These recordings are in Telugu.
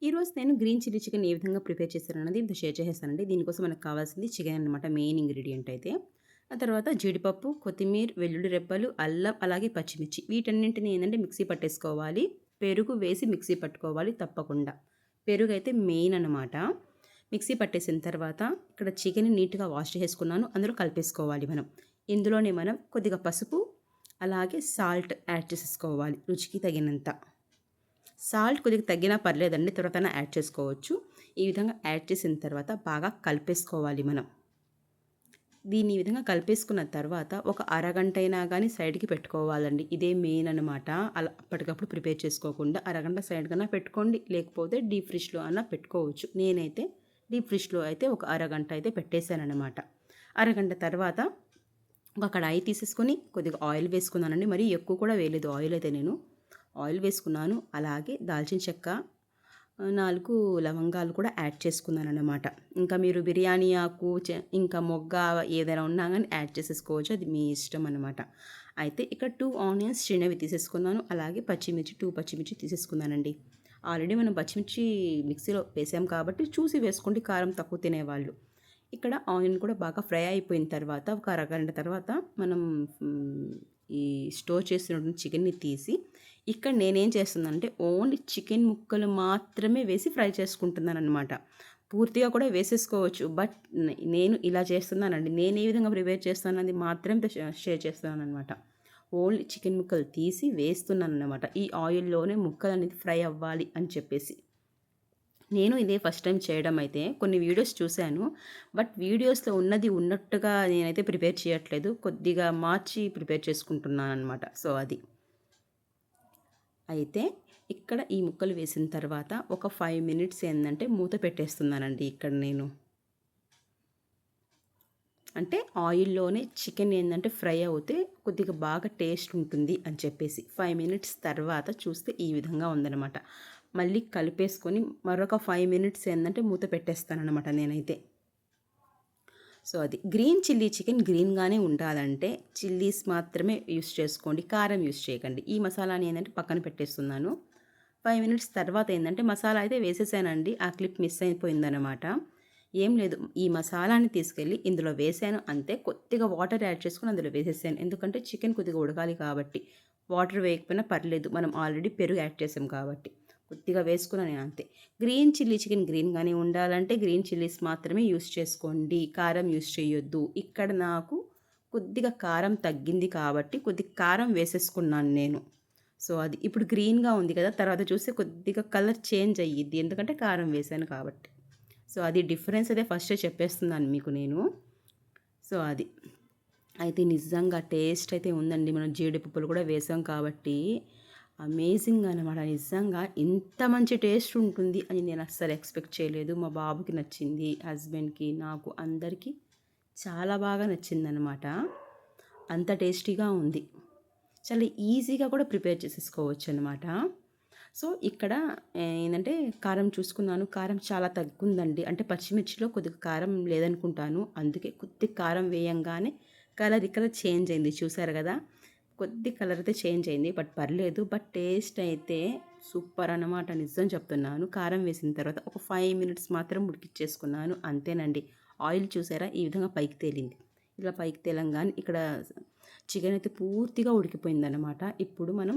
ఈరోజు నేను గ్రీన్ చిల్లీ చికెన్ ఏ విధంగా ప్రిపేర్ చేశానన్నది మీతో షేర్ చేసేస్తానండి. దీనికోసం మనకు కావాల్సింది చికెన్ అనమాట మెయిన్ ఇంగ్రీడియంట్ అయితే. ఆ తర్వాత జీడిపప్పు, కొత్తిమీర, వెల్లుల్లి రెబ్బలు, అల్లం, అలాగే పచ్చిమిర్చి వీటన్నింటిని ఏందంటే మిక్సీ పట్టేసుకోవాలి. పెరుగు వేసి మిక్సీ పట్టుకోవాలి తప్పకుండా. పెరుగు అయితే మెయిన్ అనమాట. మిక్సీ పట్టేసిన తర్వాత ఇక్కడ చికెన్ నీట్‌గా వాష్ చేసుకున్నాను. అందులో కలిపేసుకోవాలి మనం. ఇందులోనే మనం కొద్దిగా పసుపు, అలాగే సాల్ట్ యాడ్ చేసేసుకోవాలి రుచికి తగినంత. సాల్ట్ కొద్దిగా తగ్గినా పర్లేదండి. తర్వాతైనా యాడ్ చేసుకోవచ్చు. ఈ విధంగా యాడ్ చేసిన తర్వాత బాగా కలిపేసుకోవాలి మనం. దీన్ని ఈ విధంగా కలిపేసుకున్న తర్వాత ఒక అరగంట అయినా గానీ సైడ్‌కి పెట్టుకోవాలండి. ఇదే మెయిన్ అనమాట. అలా అప్పటికప్పుడు ప్రిపేర్ చేసుకోకుండా అరగంట సైడ్‌కన్నా పెట్టుకోండి. లేకపోతే డీప్ ఫ్రిడ్జ్‌లో అన్నా పెట్టుకోవచ్చు. నేనైతే డీప్ ఫ్రిడ్జ్‌లో అయితే ఒక అరగంట అయితే పెట్టేశాననమాట. అరగంట తర్వాత ఒక కడాయి తీసేసుకొని కొద్దిగా ఆయిల్ వేసుకున్నానండి. మరీ ఎక్కువ కూడా వేయలేదు ఆయిల్ అయితే నేను. ఆయిల్ వేసుకున్నాను. అలాగే దాల్చిన చెక్క, 4 లవంగాలు కూడా యాడ్ చేసుకున్నానన్నమాట. ఇంకా మీరు బిర్యానీ ఆకు ఇంకా మొగ్గ ఏదైనా ఉన్నా గానీ యాడ్ చేసేసుకోవచ్చు. అది మీ ఇష్టం అనమాట. అయితే ఇక్కడ 2 ఆనియన్స్ చిన్నవి తీసేసుకున్నాను. అలాగే పచ్చిమిర్చి 2 పచ్చిమిర్చి తీసేసుకున్నానండి. ఆల్రెడీ మనం పచ్చిమిర్చి మిక్సీలో వేసాం కాబట్టి చూసి వేసుకోండి కారం తక్కువ తినేవాళ్ళు. ఇక్కడ ఆనియన్ కూడా బాగా ఫ్రై అయిపోయిన తర్వాత ఒక అరగంట తర్వాత మనం ఈ స్టోర్ చేసినటువంటి చికెన్‌ని తీసి ఇక్కడ నేనేం చేస్తున్నానంటే ఓన్లీ చికెన్ ముక్కలు మాత్రమే వేసి ఫ్రై చేసుకుంటున్నాననమాట. పూర్తిగా కూడా వేసేసుకోవచ్చు. బట్ నేను ఇలా చేస్తున్నానండి. నేను ఏ విధంగా ప్రిపేర్ చేస్తానది మాత్రం షేర్ చేస్తున్నాననమాట. ఓన్లీ చికెన్ ముక్కలు తీసి వేస్తున్నాననమాట. ఈ ఆయిల్‌లోనే ముక్కలనేది ఫ్రై అవ్వాలి అని చెప్పేసి. నేను ఇదే ఫస్ట్ టైం చేయడం అయితే కొన్ని వీడియోస్ చూశాను. బట్ వీడియోస్‌లో ఉన్నది ఉన్నట్టుగా నేనైతే ప్రిపేర్ చేయట్లేదు. కొద్దిగా మార్చి ప్రిపేర్ చేసుకుంటున్నాననమాట. సో, అది. అయితే ఇక్కడ ఈ ముక్కలు వేసిన తర్వాత ఒక 5 మినిట్స్ ఏందంటే మూత పెట్టేస్తున్నానండి ఇక్కడ నేను. అంటే ఆయిల్‌లోనే చికెన్ ఏందంటే ఫ్రై అవుతే కొద్దిగా బాగా టేస్ట్ ఉంటుంది అని చెప్పేసి. 5 మినిట్స్ తర్వాత చూస్తే ఈ విధంగా ఉందనమాట. మళ్ళీ కలిపేసుకొని మరొక 5 మినిట్స్ ఏందంటే మూత పెట్టేస్తాననమాట నేనైతే. సో, అది. గ్రీన్ చిల్లీ చికెన్ గ్రీన్‌గానే ఉండాలంటే చిల్లీస్ మాత్రమే యూజ్ చేసుకోండి. కారం యూజ్ చేయకండి. ఈ మసాలాని ఏందంటే పక్కన పెట్టేస్తున్నాను. 5 మినిట్స్ తర్వాత ఏందంటే మసాలా అయితే వేసేసానండి. ఆ క్లిప్ మిస్ అయిపోయిందనమాట. ఏం లేదు. ఈ మసాలాని తీసుకెళ్ళి ఇందులో వేసాను అంతే. కొద్దిగా వాటర్ యాడ్ చేసుకొని అందులో వేసేసాను. ఎందుకంటే చికెన్ కొద్దిగా ఉడకాలి కాబట్టి. వాటర్ వేయకపోయినా పర్లేదు. మనం ఆల్రెడీ పెరుగు యాడ్ చేసాం కాబట్టి. కొద్దిగా వేసుకున్నా నేను అంతే. గ్రీన్ చిల్లీ చికెన్ గ్రీన్‌గానే ఉండాలంటే గ్రీన్ చిల్లీస్ మాత్రమే యూజ్ చేసుకోండి. కారం యూజ్ చేయొద్దు. ఇక్కడ నాకు కొద్దిగా కారం తగ్గింది కాబట్టి కొద్దిగా కారం వేసేసుకున్నాను నేను. సో, అది. ఇప్పుడు గ్రీన్‌గా ఉంది కదా! తర్వాత చూస్తే కొద్దిగా కలర్ చేంజ్ అయ్యిద్ది. ఎందుకంటే కారం వేశాను కాబట్టి. సో, అది డిఫరెన్స్ అయితే ఫస్టే చెప్పేస్తున్నాను మీకు నేను. సో, అది. అయితే నిజంగా టేస్ట్ అయితే ఉందండి. మనం జీడిపప్పులు కూడా వేసాం కాబట్టి అమేజింగ్ అనమాట. నిజంగా ఇంత మంచి టేస్ట్ ఉంటుంది అని నేను అస్సలు ఎక్స్‌పెక్ట్ చేయలేదు. మా బాబుకి నచ్చింది, హస్బెండ్‌కి, నాకు అందరికీ చాలా బాగా నచ్చిందనమాట. అంత టేస్టీగా ఉంది. చాలా ఈజీగా కూడా ప్రిపేర్ చేసేసుకోవచ్చనమాట. సో, ఇక్కడ ఏందంటే కారం చూసుకున్నాను. కారం చాలా తగ్గుందండి. అంటే పచ్చిమిర్చిలో కొద్దిగా కారం లేదనుకుంటాను. అందుకే కొద్దిగా కారం వేయంగానే కలర్ ఇక్కడ చేంజ్ అయింది. చూసారు గదా! కొద్ది కలర్ అయితే చేంజ్ అయింది. బట్ పర్లేదు. బట్ టేస్ట్ అయితే సూపర్ అనమాట. నిజం చెప్తున్నాను. కారం వేసిన తర్వాత ఒక 5 మినిట్స్ మాత్రం ఉడికిచ్చేసుకున్నాను. అంతేనండి. ఆయిల్ చూసారా? ఈ విధంగా పైకి తేలింది. ఇలా పైకి తేలంగానే ఇక్కడ చికెన్ అయితే పూర్తిగా ఉడికిపోయిందనమాట. ఇప్పుడు మనం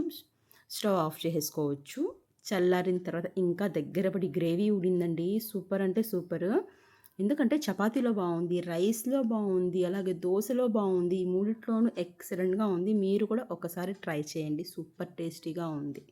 స్టవ్ ఆఫ్ చేసేసుకోవచ్చు. చల్లారిన తర్వాత ఇంకా దగ్గర పడి గ్రేవీ ఉడిందండి. సూపర్ అంటే సూపరు. ఎందుకంటే చపాతీలో బావుంది, రైస్‌లో బావుంది, అలాగే దోసలో బావుంది. ఈ మూడిట్లోనూ ఎక్సలెంట్‌గా ఉంది. మీరు కూడా ఒకసారి ట్రై చేయండి. సూపర్ టేస్టీగా ఉంది.